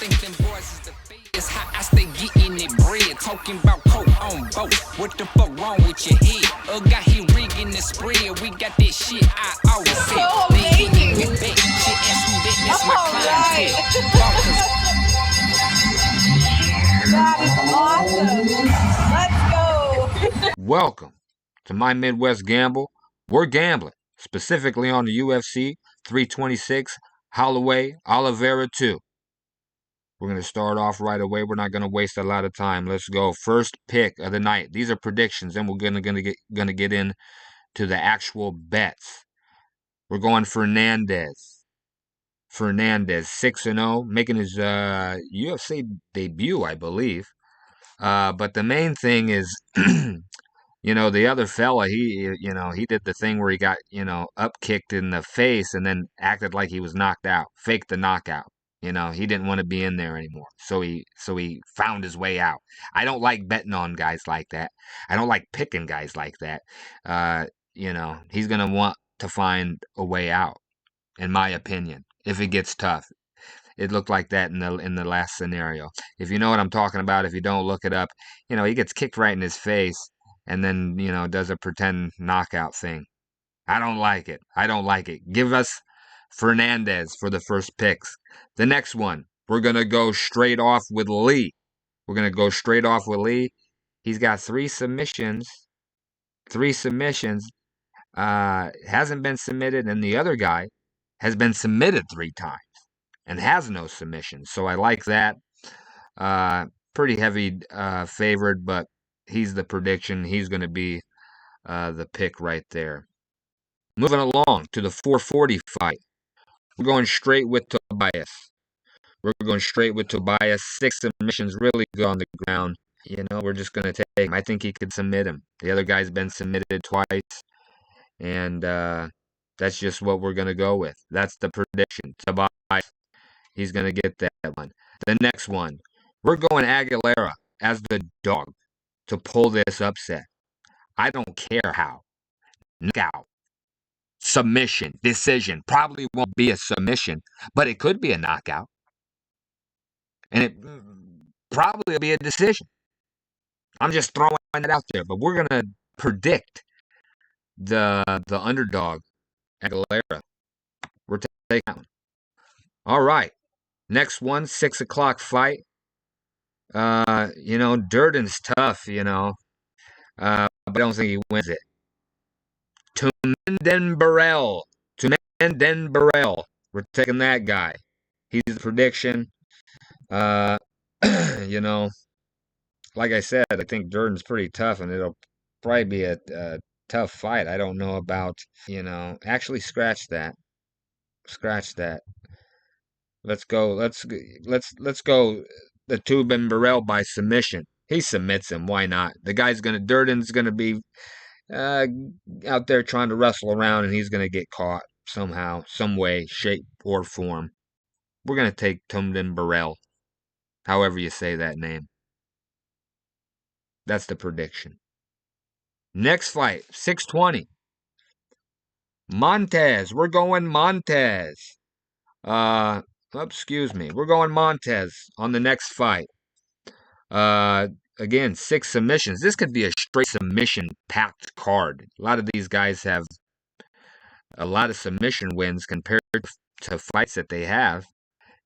think them boys is the biggest. How I stay getting it bread. Talking about coke on boat. What the fuck wrong with your head? Got he rigging the spread. We got that shit I always said. So They hitting amazing. with that shit and some that. That's my All right. clientele. That is awesome. Let's go. Welcome to My Midwest Gamble. We're gambling, specifically on the UFC 326, Holloway, Oliveria 2. We're going to start off right away. We're not going to waste a lot of time. Let's go. First pick of the night. These are predictions, and we're going to get in to the actual bets. We're going Fernandez. 6-0, making his UFC debut, I believe. But the main thing is, the other fella, he did the thing where he got, up kicked in the face and then acted like he was knocked out, faked the knockout. He didn't want to be in there anymore. So he found his way out. I don't like betting on guys like that. I don't like picking guys like that. He's going to want to find a way out, in my opinion, if it gets tough. It looked like that in the last scenario. If you know what I'm talking about, if you don't, look it up. He gets kicked right in his face and then, does a pretend knockout thing. I don't like it. Give us Fernandez for the first picks. The next one, we're going to go straight off with Lee. He's got 3 submissions. Hasn't been submitted, and the other guy has been submitted 3 times and has no submissions. So I like that. Pretty heavy favored, but he's the prediction. He's going to be the pick right there. Moving along to the 440 fight. We're going straight with Tobias. 6 submissions, really good on the ground. We're just going to take him. I think he could submit him. The other guy's been submitted twice, and that's just what we're going to go with. That's the prediction. Tobias, he's going to get that one. The next one, we're going Aguilera as the dog to pull this upset. I don't care how. Knockout. Submission. Decision. Probably won't be a submission, but it could be a knockout. And it probably will be a decision. I'm just throwing it out there, but we're going to predict the underdog, Aguilera. We're taking that one. All right. Next one, 6 o'clock fight. Durden's tough, but I don't think he wins it. Tumenden Burrell. We're taking that guy. He's the prediction. Like I said, I think Durden's pretty tough, and it'll probably be a tough fight. I don't know about, actually scratch that. Let's go the Tubin Burrell by submission. He submits him. Why not? Durden's gonna be out there trying to wrestle around, and he's gonna get caught somehow, some way, shape, or form. We're gonna take Tubin Burrell, however you say that name. That's the prediction. Next fight, 620. Montez. We're going Montez. We're going Montez on the next fight. Again, 6 submissions. This could be a straight submission-packed card. A lot of these guys have a lot of submission wins compared to fights that they have.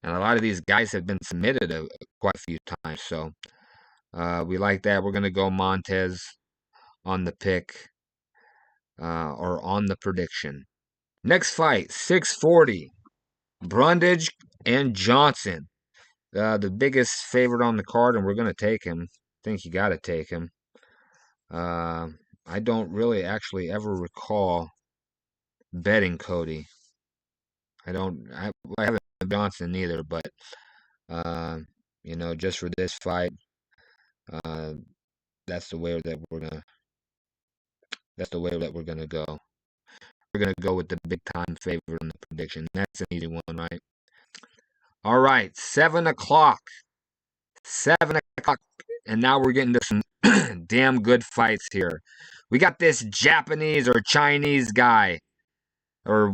And a lot of these guys have been submitted quite a few times. So we like that. We're going to go Montez on the pick or on the prediction. Next fight, 640. Brundage and Johnson. The biggest favorite on the card, and we're going to take him. I think you got to take him. I don't really actually ever recall betting Cody. I haven't bet Johnson either, but just for this fight, that's the way that we're gonna go. We're gonna go with the big time favorite on the prediction. That's an easy one, right? All right, 7 o'clock. 7 o'clock. And now we're getting to some damn good fights here. We got this Japanese or Chinese guy. Or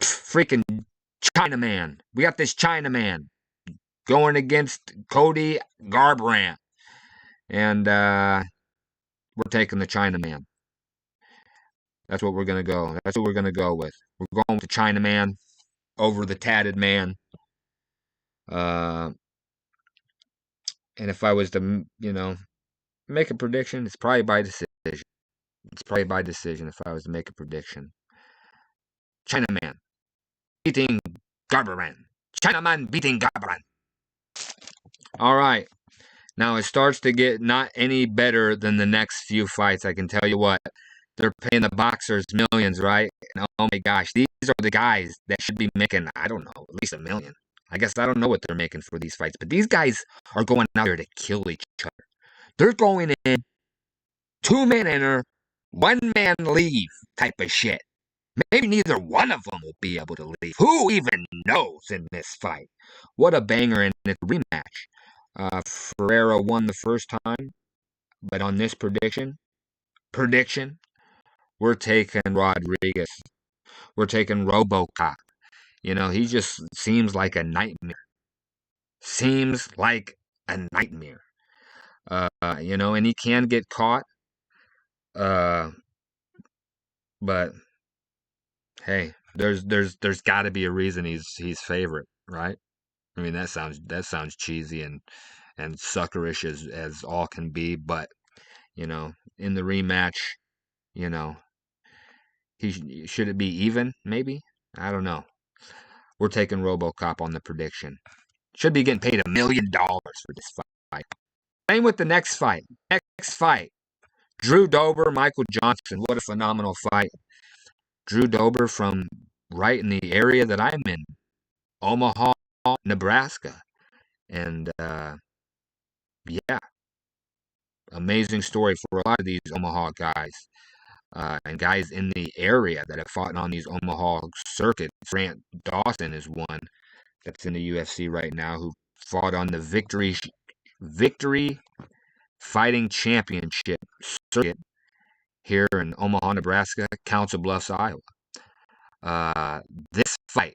freaking Chinaman. We got this Chinaman going against Cody Garbrandt. And we're taking the Chinaman. That's what we're going to go. That's what we're going to go with. We're going with the Chinaman over the tatted man. And if I was to, make a prediction, it's probably by decision. It's probably by decision if I was to make a prediction. Chinaman beating Garbrandt. Chinaman beating Garbrandt. All right. Now it starts to get not any better than the next few fights. I can tell you what. They're paying the boxers millions, right? And oh my gosh, these are the guys that should be making, I don't know, at least $1 million. I guess I don't know what they're making for these fights, but these guys are going out there to kill each other. They're going in 2-man enter, 1-man leave type of shit. Maybe neither one of them will be able to leave. Who even knows in this fight? What a banger in the rematch. Ferreira won the first time, but on this prediction, we're taking Rodriguez. We're taking RoboCop. He just seems like a nightmare. Seems like a nightmare. And he can get caught. But hey, there's got to be a reason he's favorite, right? I mean, that sounds cheesy and suckerish as all can be, but in the rematch, should it be even? Maybe, I don't know. We're taking RoboCop on the prediction. Should be getting paid $1 million for this fight. Same with the next fight. Drew Dober, Michael Johnson. What a phenomenal fight. Drew Dober from right in the area that I'm in, Omaha, Nebraska. And yeah, amazing story for a lot of these Omaha guys. And guys in the area that have fought on these Omaha circuits. Grant Dawson is one that's in the UFC right now who fought on the Victory Fighting Championship circuit here in Omaha, Nebraska, Council Bluffs, Iowa. This fight,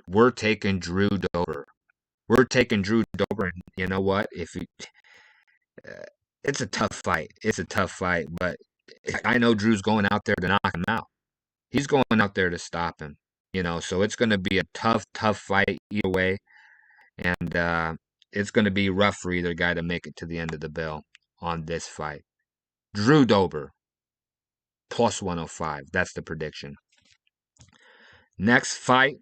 we're taking Drew Dober. And you know what? It's a tough fight. But I know Drew's going out there to knock him out. He's going out there to stop him. So it's going to be a tough fight either way. And it's going to be rough for either guy to make it to the end of the bell on this fight. Drew Dober, plus 105. That's the prediction. Next fight,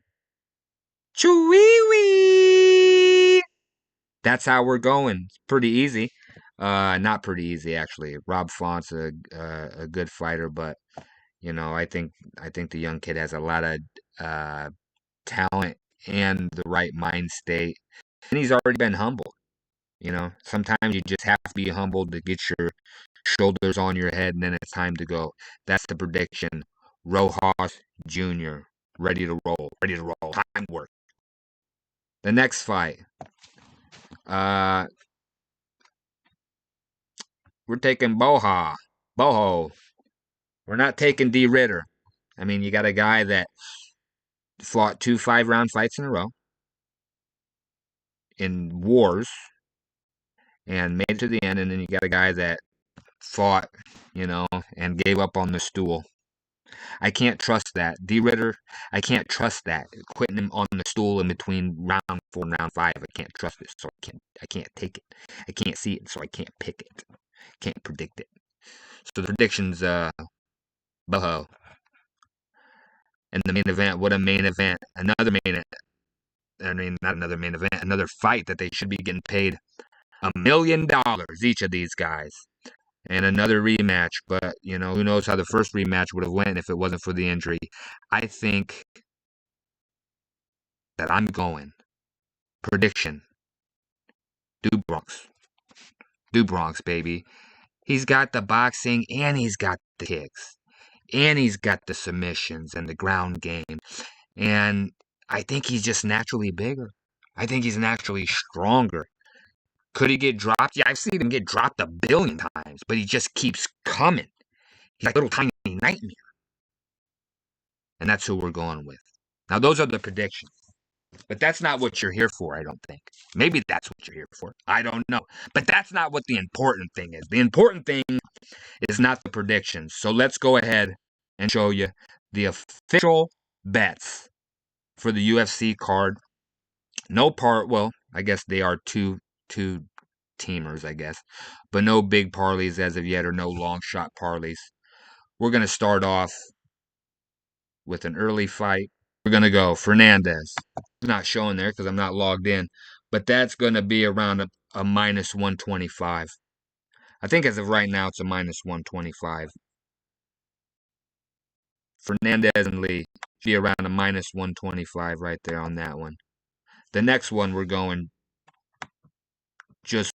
Chewie. That's how we're going. It's pretty easy. Not pretty easy, actually. Rob Font's a good fighter, but I think the young kid has a lot of talent and the right mind state, and he's already been humbled. Sometimes you just have to be humbled to get your shoulders on your head, and then it's time to go. That's the prediction. Rojas Jr. ready to roll. Time to work. The next fight. We're taking Boho. We're not taking D. Ritter. I mean, you got a guy that fought 2 5-round fights in a row in wars and made it to the end, and then you got a guy that fought, and gave up on the stool. I can't trust that. D. Ritter, I can't trust that. Quitting him on the stool in between round 4 and round 5, I can't trust it, so I can't take it. I can't see it, so I can't pick it. Can't predict it. So the prediction's Boho. And the main event, what a main event. Another fight that they should be getting paid $1 million each of these guys. And another rematch, but who knows how the first rematch would have went if it wasn't for the injury. I think that I'm going. Prediction. Do Bronx, baby. He's got the boxing and he's got the kicks. And he's got the submissions and the ground game. And I think he's just naturally bigger. I think he's naturally stronger. Could he get dropped? Yeah, I've seen him get dropped 1 billion times, but he just keeps coming. He's like a little tiny nightmare. And that's who we're going with. Now, those are the predictions. But that's not what you're here for, I don't think. Maybe that's what you're here for. I don't know. But that's not what the important thing is. The important thing is not the predictions. So let's go ahead and show you the official bets for the UFC card. Well, I guess they are two teamers, I guess. But no big parlays as of yet, or no long shot parlays. We're going to start off with an early fight. We're going to go Fernandez. It's not showing there because I'm not logged in, but that's going to be around a minus 125. I think as of right now, it's a minus 125. Fernandez and Lee be around a minus 125 right there on that one. The next one, we're going just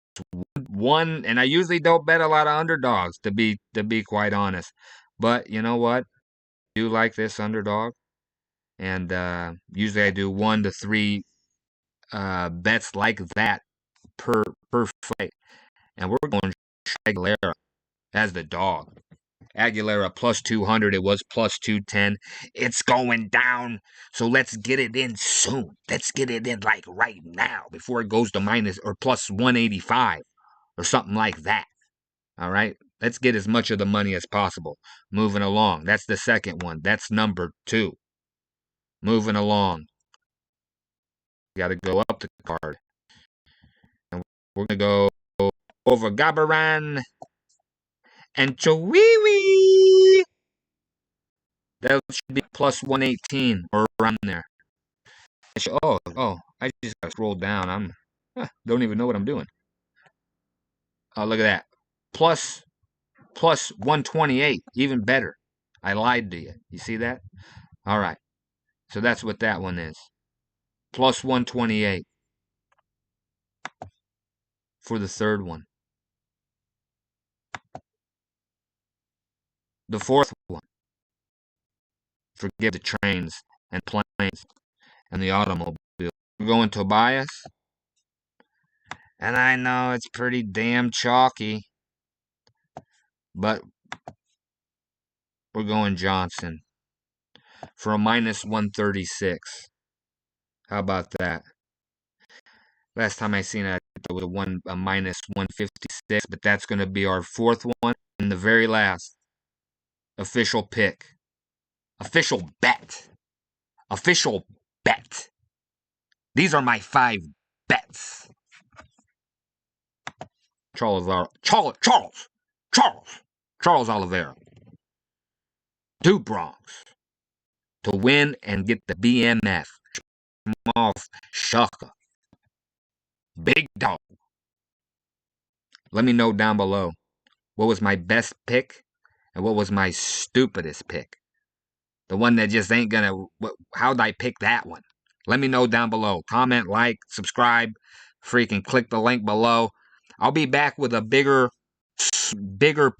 one, and I usually don't bet a lot of underdogs to be quite honest. But you know what? I do like this underdog, and usually I do 1 to 3 bets like that per fight, and we're going Aguilera as the dog. Aguilera plus 200. It was plus 210. It's going down. So let's get it in soon. Let's get it in like right now before it goes to minus or plus 185 or something like that. All right. Let's get as much of the money as possible. Moving along. That's the second one. That's number 2. Moving along. Got to go up the card. And we're going to go over Gabaran and Chihuahua. That should be plus 118 or around there. I just got to scroll down. Don't even know what I'm doing. Oh, look at that. Plus 128, even better. I lied to you. You see that? All right. So that's what that one is. Plus 128 for the third one. The fourth one. Forgive the trains and planes and the automobile. We're going Tobias. And I know it's pretty damn chalky. But we're going Johnson for a minus 136. How about that? Last time I seen it, it was a minus 156, but that's going to be our fourth one and the very last official pick. Official bet. Official bet. These are my 5 bets. Charles Oliveira. 2 Bronx to win and get the BMF. Off Shaka. Big dog. Let me know down below what was my best pick and what was my stupidest pick. The one that just ain't gonna. How'd I pick that one? Let me know down below. Comment, like, subscribe. Freaking click the link below. I'll be back with a bigger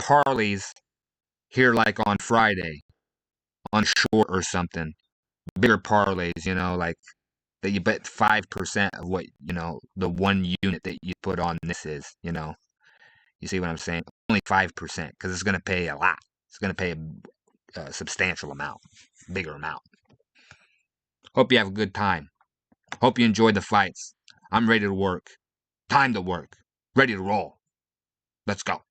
parlays here like on Friday. On short or something. Bigger parlays, like that you bet 5% of what, the one unit that you put on this is, You see what I'm saying? Only 5% because it's going to pay a lot. It's going to pay a substantial amount, bigger amount. Hope you have a good time. Hope you enjoyed the fights. I'm ready to work. Time to work. Ready to roll. Let's go.